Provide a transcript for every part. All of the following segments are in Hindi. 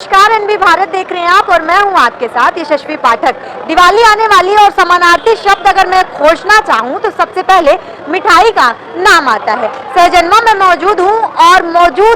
नमस्कार, एनबी भारत देख रहे हैं आप और मैं हूं आपके साथ यशस्वी पाठक। दिवाली आने वाली है और समानार्थी शब्द अगर मैं खोजना चाहूं तो सबसे पहले मिठाई का नाम आता है। सहजनवा में मौजूद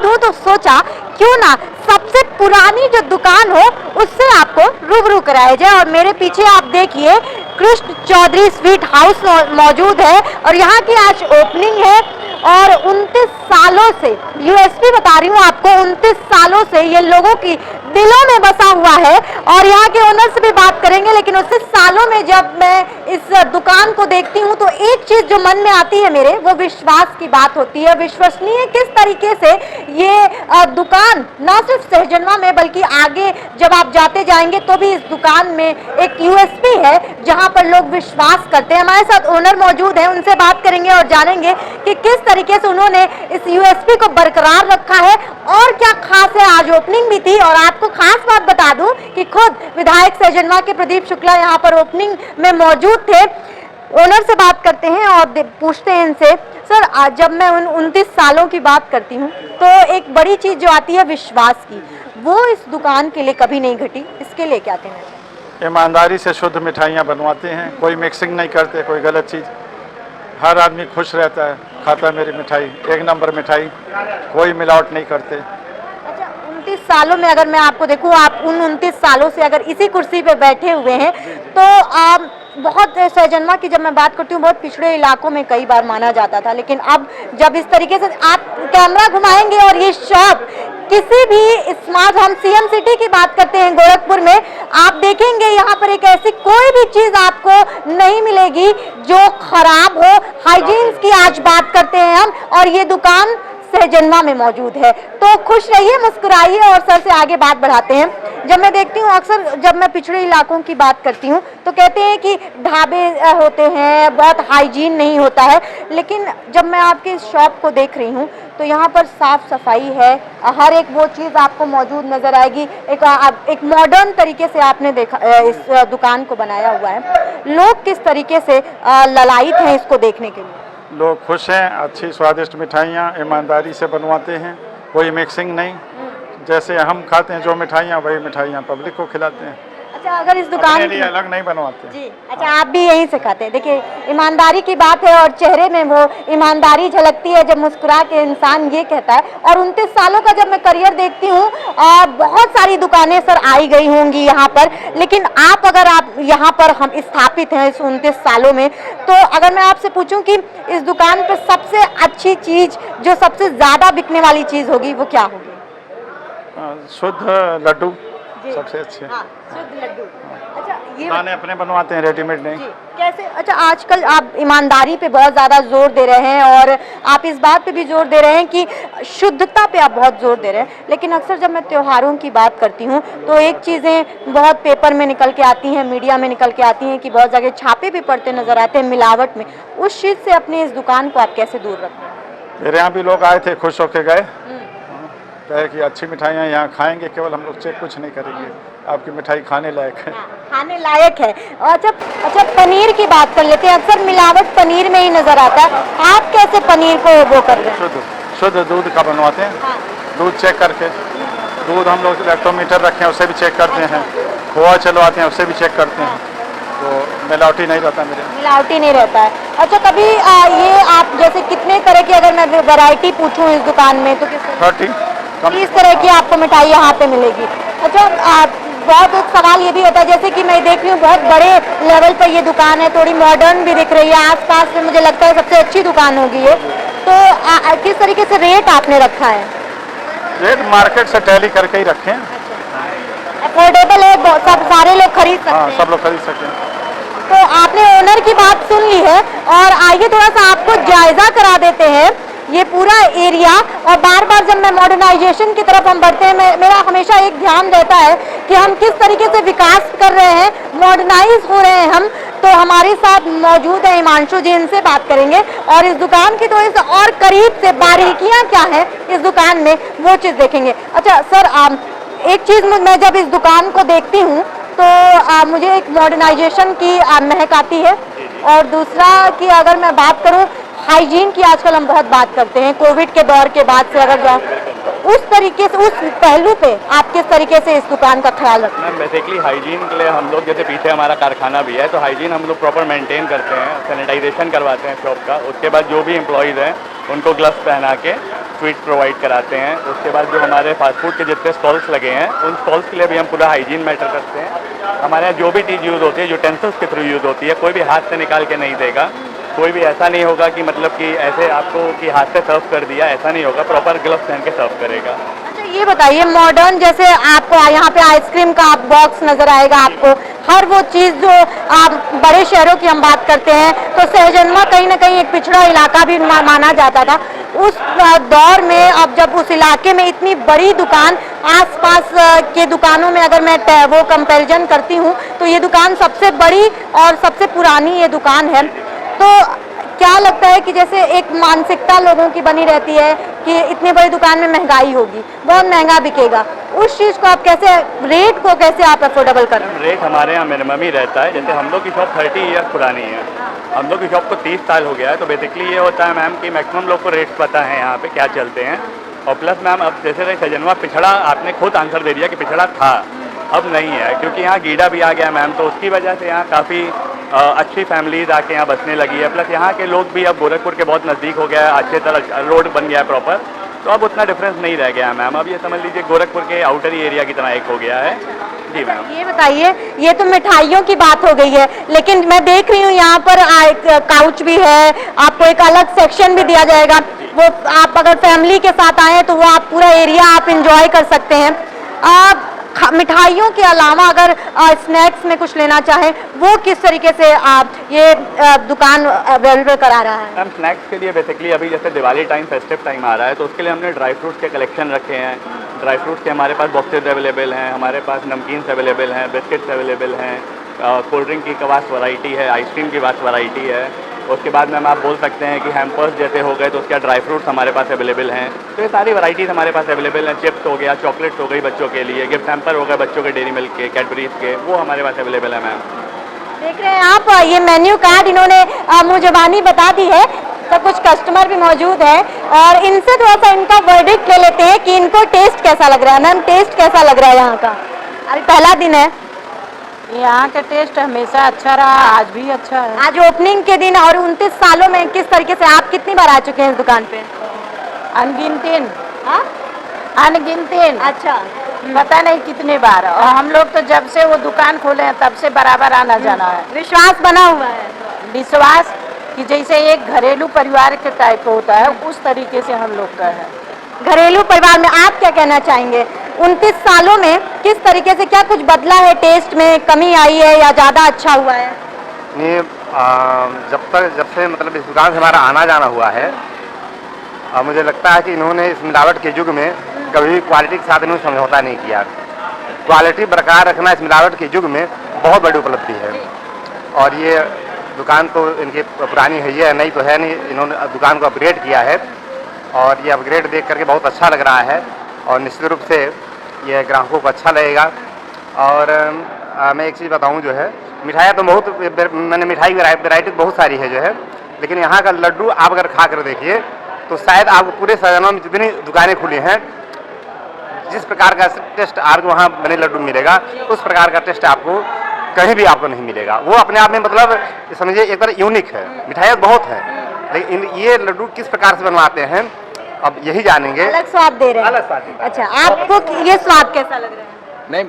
हूं तो सोचा क्यों ना सबसे पुरानी जो दुकान हो उससे आपको रूबरू कराया जाए। और मेरे पीछे आप देखिए कृष्ण चौधरी स्वीट हाउस मौजूद है और यहाँ की आज ओपनिंग है। और 29 सालों से, यूएसपी बता रही हूँ आपको, 29 सालों से ये लोगों की दिलों में बसा हुआ है। और यहाँ के ओनर से भी बात करेंगे, लेकिन उससे सालों में जब मैं इस दुकान को देखती हूँ तो एक चीज जो मन में आती है मेरे, वो विश्वास की बात होती है। विश्वसनीय किस तरीके से ये दुकान ना सिर्फ सहजनवा में बल्कि आगे जब आप जाते जाएंगे तो भी इस दुकान में एक यूएसपी है जहाँ पर लोग विश्वास करते हैं। हमारे साथ ओनर मौजूद है, उनसे बात करेंगे और जानेंगे कि किस तरीके से उन्होंने इस यूएसपी को बरकरार रखा है और क्या खास है। आज ओपनिंग भी थी और आपको खास बात बता दूं कि खुद विधायक सहजनवा के प्रदीप शुक्ला यहाँ पर ओपनिंग में मौजूद थे। ओनर से बात करते हैं और पूछते हैं इनसे, सर आज जब मैं उन 29 सालों की बात करती हूँ तो एक बड़ी चीज जो आती है विश्वास की, वो इस दुकान के लिए कभी नहीं घटी, इसके लिए क्या कहना है? ईमानदारी से शुद्ध मिठाइयाँ बनवाते हैं, कोई मिक्सिंग नहीं करते, कोई गलत चीज़। हर आदमी खुश रहता है, खाता है मेरी मिठाई, एक नंबर मिठाई, कोई मिलावट नहीं करते। अच्छा, 29 सालों में अगर मैं आपको देखूं, आप उन 29 सालों से अगर इसी कुर्सी पे बैठे हुए हैं तो आप बहुत सहजनवा की जब मैं बात करती हूँ बहुत पिछड़े इलाकों में कई बार माना जाता था, लेकिन अब जब इस तरीके से आप कैमरा घुमाएंगे और ये शॉप किसी भी स्मार्ट, हम सीएम सिटी की बात करते हैं गोरखपुर में, आप देखेंगे यहाँ पर एक ऐसी कोई भी चीज आपको नहीं मिलेगी जो खराब हो। हाइजीन की आज बात करते हैं हम, और ये दुकान सहजनवा में मौजूद है। तो खुश रहिए, मुस्कुराइए और सर से आगे बात बढ़ाते हैं। जब मैं देखती हूँ अक्सर, जब मैं पिछड़े इलाकों की बात करती हूँ तो कहते हैं कि ढाबे होते हैं, बहुत हाइजीन नहीं होता है, लेकिन जब मैं आपके शॉप को देख रही हूँ तो यहाँ पर साफ सफाई है, हर एक वो चीज़ आपको मौजूद नजर आएगी। एक मॉडर्न तरीके से आपने देखा इस दुकान को बनाया हुआ है। लोग किस तरीके से ललायित हैं इसको देखने के लिए? लोग खुश हैं, अच्छी स्वादिष्ट मिठाइयाँ ईमानदारी से बनवाते हैं, कोई मिक्सिंग नहीं। जैसे हम खाते हैं जो मिठाइयाँ, वही मिठाइयाँ पब्लिक को खिलाते हैं। अच्छा, अगर इस दुकान के लिए अलग नहीं बनवाते जी, अच्छा आप भी यहीं से खाते हैं। देखिए ईमानदारी की बात है और चेहरे में वो ईमानदारी झलकती है जब मुस्कुरा के इंसान ये कहता है। और 29 सालों का जब मैं करियर देखती हूँ, बहुत सारी दुकानें सर आई गई होंगी यहाँ पर, लेकिन आप यहाँ पर हम स्थापित हैं इस 29 सालों में, तो अगर मैं आपसे पूछूं कि इस दुकान पर सबसे अच्छी चीज, जो सबसे ज्यादा बिकने वाली चीज होगी, वो क्या होगी? शुद्ध लड्डू सबसे अच्छे। हाँ, शुद्ध लड्डू। अच्छा, ये खाने अपने बनवाते हैं, रेडीमेड नहीं। कैसे? अच्छा, आजकल आप ईमानदारी पे बहुत ज़्यादा जोर दे रहे हैं और आप इस बात पे भी जोर दे रहे हैं कि शुद्धता पे आप बहुत जोर दे रहे हैं, लेकिन अक्सर जब मैं त्योहारों की बात करती हूँ तो एक चीज़ें बहुत पेपर में निकल के आती हैं, मीडिया में निकल के आती हैं कि बहुत जगह छापे भी पड़ते नजर आते हैं मिलावट में। उस चीज़ से अपनी इस दुकान को आप कैसे दूर रखते हैं? मेरे यहाँ भी लोग आए थे, खुश होके गए, कहे कि अच्छी मिठाइयाँ यहाँ खाएंगे, केवल हम लोग चेक कुछ नहीं करेंगे, आपकी मिठाई खाने लायक है। खाने लायक है। अच्छा, पनीर की बात कर लेते हैं। अक्सर मिलावट पनीर में ही नजर आता है, आप कैसे पनीर को वो कर रहे हैं? शुद्ध दूध का बनवाते हैं। हाँ। दूध चेक करके, दूध हम लोग लैक्टोमीटर रखे हैं, उससे भी चेक करते हैं। खोआ चलवाते हैं, उससे भी चेक करते हैं, तो मिलावटी नहीं रहता मेरे। मिलावटी नहीं रहता है। अच्छा, कभी ये आप जैसे कितने तरह की, अगर मैं वैरायटी पूछूं इस दुकान में तो 30 तरह की आपको मिठाई यहाँ पे मिलेगी। अच्छा, बहुत एक सवाल ये भी होता है, जैसे कि मैं देख रही हूँ बहुत बड़े लेवल पर ये दुकान है, थोड़ी मॉडर्न भी दिख रही है, आसपास में मुझे लगता है सबसे अच्छी दुकान होगी ये, तो किस तरीके से रेट आपने रखा है? रेट मार्केट से टैली करके ही रखे हैं। अफोर्डेबल है, सब सारे लोग खरीद सकते हैं? हाँ, सब लोग खरीद सकते हैं। तो आपने ओनर की बात सुन ली है और आइए थोड़ा सा आपको जायजा करा देते हैं ये पूरा एरिया। और बार बार जब मैं मॉडर्नाइजेशन की तरफ हम बढ़ते हैं, मेरा हमेशा एक ध्यान रहता है कि हम किस तरीके से विकास कर रहे हैं, मॉडर्नाइज हो रहे हैं हम। तो हमारे साथ मौजूद है हिमांशु जी, इनसे बात करेंगे और इस दुकान की थोड़ी सी और करीब से बारीकियां क्या है इस दुकान में वो चीज़ देखेंगे। अच्छा सर, एक चीज़ मैं जब इस दुकान को देखती हूँ तो मुझे एक मॉडर्नाइजेशन की महक आती है, और दूसरा कि अगर मैं बात करूँ हाइजीन की आजकल हम बहुत बात करते हैं, कोविड के दौर के बाद से अगर जाओ उस तरीके से, उस पहलू पे आप किस तरीके से इस दुकान का ख्याल रखते हैं? मैम बेसिकली हाइजीन के लिए हम लोग, जैसे पीछे हमारा कारखाना भी है, तो हाइजीन हम लोग प्रॉपर मेंटेन करते हैं, सैनिटाइजेशन करवाते हैं शॉप का। उसके बाद जो भी एम्प्लॉयज़ हैं उनको ग्लव्स पहना के स्वीट प्रोवाइड कराते हैं। उसके बाद जो हमारे फास्ट फूड के जितने स्टॉल्स लगे हैं उन स्टॉल्स के लिए भी हम पूरा हाइजीन मैटर करते हैं। हमारे यहाँ जो भी चीज़ यूज़ होती है, यूटेंसिल्स के थ्रू यूज़ होती है, कोई भी हाथ से निकाल के नहीं देगा। कोई भी ऐसा नहीं होगा कि मतलब कि ऐसे आपको कि हाथ से सर्व कर दिया, ऐसा नहीं होगा, प्रॉपर ग्लव्स पहन के सर्व करेगा। अच्छा ये बताइए, मॉडर्न जैसे आपको यहाँ पे आइसक्रीम का बॉक्स नजर आएगा, आपको हर वो चीज़ जो आप बड़े शहरों की हम बात करते हैं, तो सहजनवा कहीं ना कहीं एक पिछड़ा इलाका भी माना जाता था। उस दौर में अब जब उस इलाके में इतनी बड़ी दुकान, आसपास के दुकानों में अगर मैं वो कंपैरिजन करती हूँ तो ये दुकान सबसे बड़ी और सबसे पुरानी ये दुकान है। तो क्या लगता है कि जैसे एक मानसिकता लोगों की बनी रहती है कि इतनी बड़ी दुकान में महंगाई होगी, बहुत महंगा बिकेगा, उस चीज़ को आप कैसे, रेट को कैसे आप अफोर्डेबल कर रहे हैं? रेट हमारे यहाँ मिनिमम ही रहता है। जैसे हम लोग की शॉप 30 ईयर पुरानी है, हम लोग की शॉप को 30 साल हो गया है, तो बेसिकली ये होता है मैम कि मैक्सिमम लोग को रेट्स पता है यहाँ पे क्या चलते हैं। और प्लस मैम अब जैसे सहजनवा पिछड़ा, आपने खुद आंसर दे दिया कि पिछड़ा था, अब नहीं है, क्योंकि यहाँ गीडा भी आ गया मैम, तो उसकी वजह से यहाँ काफ़ी अच्छी फैमिलीज आके यहाँ बसने लगी है। प्लस यहाँ के लोग भी अब गोरखपुर के बहुत नज़दीक हो गया है, अच्छे तरह रोड बन गया है प्रॉपर, तो अब उतना डिफरेंस नहीं रह गया है मैम। अब ये समझ लीजिए गोरखपुर के आउटर एरिया की तरह एक हो गया है। जी मैम। ये बताइए, ये तो मिठाइयों की बात हो गई है, लेकिन मैं देख रही हूँ यहाँ पर काउच भी है, आपको एक अलग सेक्शन भी दिया जाएगा, वो आप अगर फैमिली के साथ आए तो वो आप पूरा एरिया आप इंजॉय कर सकते हैं। आप मिठाइयों के अलावा अगर स्नैक्स में कुछ लेना चाहें, वो किस तरीके से आप ये दुकान अवेलेबल करा रहा है? मैम स्नैक्स के लिए बेसिकली अभी जैसे दिवाली टाइम, फेस्टिव टाइम आ रहा है, तो उसके लिए हमने ड्राई फ्रूट्स के कलेक्शन रखे हैं। ड्राई फ्रूट्स के हमारे पास बॉक्सेज अवेलेबल हैं, हमारे पास नमकीन्स अवेलेबल हैं, बिस्किट्स अवेलेबल हैं, कोल्ड ड्रिंक की वास्ट वैरायटी है, आइसक्रीम की वास्ट वैरायटी है। उसके बाद मैम आप बोल सकते हैं कि हैम्पर्स जैसे हो गए तो उसके ड्राई फ्रूट्स हमारे पास अवेलेबल हैं। तो ये सारी वैरायटीज़ हमारे पास अवेलेबल हैं। चिप्स हो गया, चॉकलेट्स हो गई बच्चों के लिए, गिफ्ट हैम्पर हो गए बच्चों के डेयरी मिल्क के, कैडबरीज के, वो हमारे पास अवेलेबल है मैम। देख रहे हैं आप, ये मेन्यू कार्ड इन्होंने मुँह ज़बानी बता दी है, तो कुछ कस्टमर भी मौजूद है और इनसे थोड़ा सा इनका वर्डिक्ट ले लेते हैं कि इनको टेस्ट कैसा लग रहा है। मैम टेस्ट कैसा लग रहा है यहाँ का? अभी पहला दिन है। यहाँ का टेस्ट हमेशा अच्छा रहा, आज भी अच्छा है। आज ओपनिंग के दिन और 29 सालों में किस तरीके से आप कितनी बार आ चुके हैं इस दुकान पे? अनगिनतीन, हाँ? अनगिनतीन, अच्छा, पता नहीं कितने बार। और हम लोग तो जब से वो दुकान खोले हैं तब से बराबर आना जाना है। विश्वास बना हुआ है। विश्वास कि जैसे एक घरेलू परिवार के टाइप होता है, उस तरीके से हम लोग का है। घरेलू परिवार में आप क्या कहना चाहेंगे? 29 सालों में किस तरीके से, क्या कुछ बदला है, टेस्ट में कमी आई है या ज़्यादा अच्छा हुआ है? ये जब से मतलब इस दुकान से हमारा आना जाना हुआ है, मुझे लगता है कि इन्होंने इस मिलावट के युग में कभी भी क्वालिटी के साथ इन्होंने समझौता नहीं किया। क्वालिटी बरकरार रखना इस मिलावट के युग में बहुत बड़ी उपलब्धि है। और ये दुकान तो इनकी पुरानी है, ये नई तो है नहीं, इन्होंने दुकान को अपग्रेड किया है और ये अपग्रेड देख करके बहुत अच्छा लग रहा है और निश्चित रूप से ये ग्राहकों को अच्छा लगेगा। और मैं एक चीज़ बताऊं, जो है मिठाइयाँ तो बहुत, मैंने मिठाई वैरायटी बहुत सारी है जो है, लेकिन यहाँ का लड्डू आप अगर खा कर देखिए तो शायद आपको पूरे सहजनवा में जितनी दुकानें खुली हैं, जिस प्रकार का टेस्ट आपको वहाँ बने लड्डू मिलेगा, उस प्रकार का टेस्ट आपको कहीं भी आपको नहीं मिलेगा। वो अपने आप में मतलब समझिए एक तरह यूनिक है। मिठाइयाँ बहुत हैं, लेकिन ये लड्डू किस प्रकार से बनवाते हैं अब यही जानेंगे। अलग स्वाद दे रहे हैं। अलग स्वाद देता है। अच्छा, आपको ये स्वाद कैसा लग रहा है? नहीं,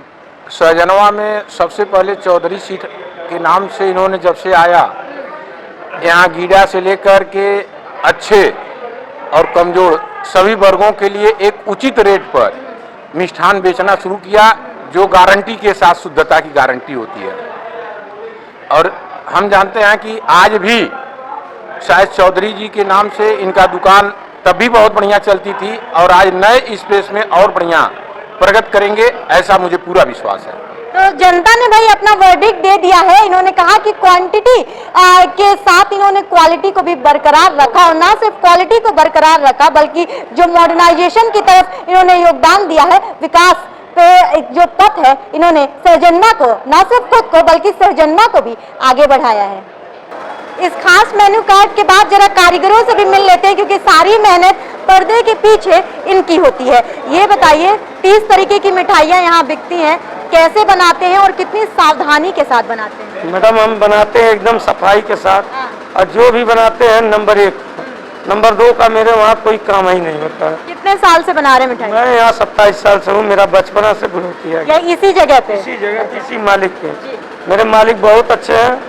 सहजनवा में सबसे पहले चौधरी सीट के नाम से इन्होंने जब से आया, यहाँ गीडा से लेकर के अच्छे और कमज़ोर सभी वर्गों के लिए एक उचित रेट पर मिष्ठान बेचना शुरू किया, जो गारंटी के साथ शुद्धता की गारंटी होती है। और हम जानते हैं कि आज भी शायद चौधरी जी के नाम से इनका दुकान तब भी बहुत बढ़िया चलती थी और आज नए स्पेस में और बढ़िया प्रगति करेंगे, ऐसा मुझे पूरा विश्वास है। तो जनता ने भाई अपना वर्डिक्ट दे दिया है। इन्होंने कहा कि क्वांटिटी के साथ इन्होंने क्वालिटी को भी बरकरार रखा और ना सिर्फ क्वालिटी को बरकरार रखा बल्कि जो मॉडर्नाइजेशन की तरफ इन्होंने योगदान दिया है, विकास पे जो पथ है, इन्होंने सहजनवा को, ना सिर्फ खुद को बल्कि सहजनवा को भी आगे बढ़ाया है। इस खास मेन्यू कार्ड के बाद जरा कारीगरों से भी मिल लेते हैं, क्योंकि सारी मेहनत पर्दे के पीछे इनकी होती है। ये बताइए 30 तरीके की मिठाइयाँ यहाँ बिकती हैं, कैसे बनाते हैं और कितनी सावधानी के साथ बनाते हैं? मैडम हम बनाते हैं एकदम सफाई के साथ, और जो भी बनाते हैं नंबर 1, नंबर 2 का मेरे वहाँ कोई काम ही नहीं होता है। कितने साल से बना रहे हैं मिठाई? मैं यहाँ 27 साल से हूँ, मेरा बचपना से शुरू किया या इसी जगह पे? इसी जगह इसी मालिक के। मेरे मालिक बहुत अच्छे हैं,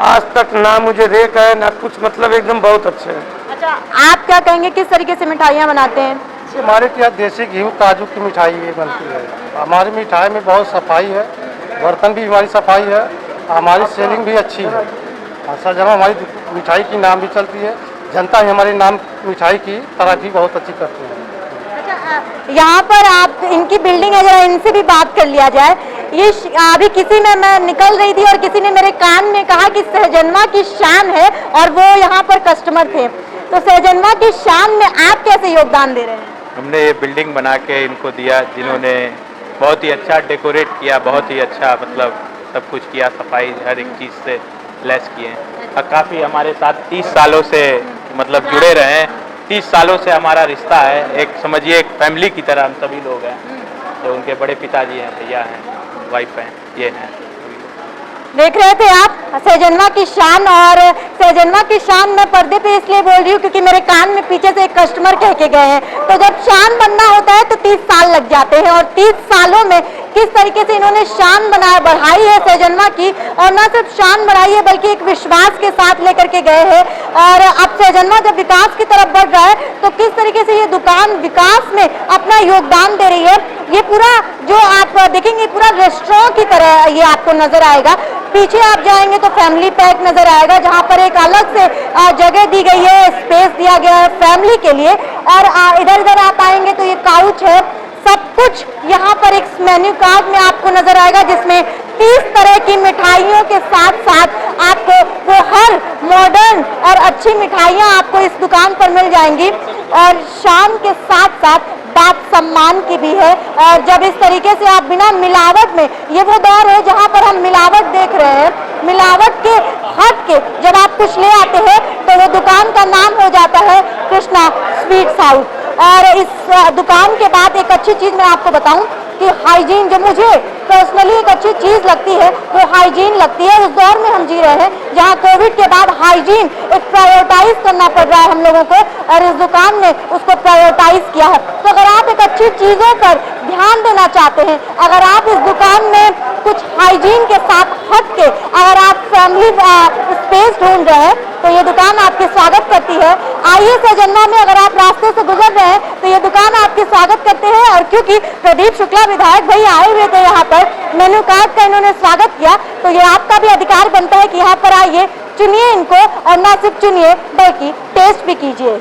आज तक ना मुझे रेक है ना कुछ, मतलब एकदम बहुत अच्छे हैं। अच्छा, आप क्या कहेंगे किस तरीके से मिठाइयाँ बनाते हैं? हमारे यहाँ देसी घी काजू की मिठाई भी बनती है। हमारी मिठाई में बहुत सफाई है, बर्तन भी हमारी सफाई है, हमारी सेलिंग भी अच्छी है। सजमा हमारी मिठाई की नाम भी चलती है, जनता भी हमारे नाम मिठाई की तरफ भी बहुत अच्छी करती है। अच्छा, यहाँ पर आप इनकी बिल्डिंग है, जरा इनसे भी बात कर लिया जाए। ये अभी किसी ने, मैं निकल रही थी और किसी ने मेरे कान में कहा कि सहजनवा की शान है, और वो यहाँ पर कस्टमर थे। तो सहजनवा की शान में आप कैसे योगदान दे रहे हैं? हमने ये बिल्डिंग बना के इनको दिया, जिन्होंने बहुत ही अच्छा डेकोरेट किया, बहुत ही अच्छा मतलब सब कुछ किया, सफाई हर एक चीज़ से लेस किए हैं। और काफ़ी हमारे साथ 30 सालों से मतलब जुड़े रहे हैं। 30 सालों से हमारा रिश्ता है, एक समझिए एक फैमिली की तरह हम सभी लोग हैं। तो उनके बड़े पिताजी हैं, भैया हैं, वाइफ हैं, ये हैं। देख रहे थे आप सहजनवा की शान, और सहजनवा की शान मैं पर्दे पे इसलिए बोल रही हूँ क्योंकि मेरे कान में पीछे से एक कस्टमर कह के गए हैं। तो जब शान बनना होता है तो 30 साल लग जाते हैं, और 30 सालों में किस तरीके से इन्होंने शान बढ़ाई है सहजनवा की, और न सिर्फ शान बढ़ाई है बल्कि एक विश्वास के साथ लेकर के गए हैं। और अब सहजनवा जब विकास की तरफ बढ़ रहा है तो किस तरीके से ये दुकान विकास में अपना योगदान दे रही है। ये पूरा जो आप देखेंगे पूरा रेस्टोरेंट की तरह ये आपको नजर आएगा। पीछे आप जाएंगे तो फैमिली पैक नजर आएगा, जहाँ पर एक अलग से जगह दी गई है, स्पेस दिया गया है फैमिली के लिए। और इधर इधर आप आएंगे तो ये काउच है, सब कुछ यहाँ पर एक मेन्यू कार्ड में आपको नजर आएगा, जिसमें 30 तरह की मिठाइयों के साथ साथ आपको वो हर मॉडर्न और अच्छी मिठाइयाँ आपको इस दुकान पर मिल जाएंगी। और शान के साथ साथ बात सम्मान की भी है। और जब इस तरीके से आप बिना मिलावट में, ये वो दौर है जहाँ पर हम मिलावट देख रहे हैं, मिलावट के हट के जब आप कुछ ले आते हैं तो वो दुकान का नाम हो जाता है कृष्णा स्वीट्स हाउस। और इस दुकान के बाद एक अच्छी चीज़ मैं आपको बताऊं कि हाइजीन, जो मुझे पर्सनली एक अच्छी चीज़ लगती है वो हाइजीन लगती है। उस दौर में हम जी रहे हैं जहां कोविड के बाद हाइजीन एक प्रायोरिटाइज करना पड़ रहा है हम लोगों को, और इस दुकान ने उसको प्रायोरिटाइज किया है। तो अगर आप एक अच्छी चीज़ों पर ध्यान देना चाहते हैं, अगर आप इस दुकान में कुछ हाइजीन के साथ हट के अगर आप फैमिली स्पेस ढूंढ रहे हैं तो ये दुकान आपके स्वागत करती है। आइए सहजनवा में अगर आप रास्ते से गुजर रहे हैं तो ये दुकान आपके स्वागत करते हैं। और क्योंकि प्रदीप शुक्ला विधायक भाई आए हुए थे यहाँ पर, मेन्यू कार्ड का इन्होंने स्वागत किया, तो ये आपका भी अधिकार बनता है कि यहाँ पर आइए, चुनिए इनको, और ना सिर्फ चुनिए बल्कि टेस्ट भी कीजिए।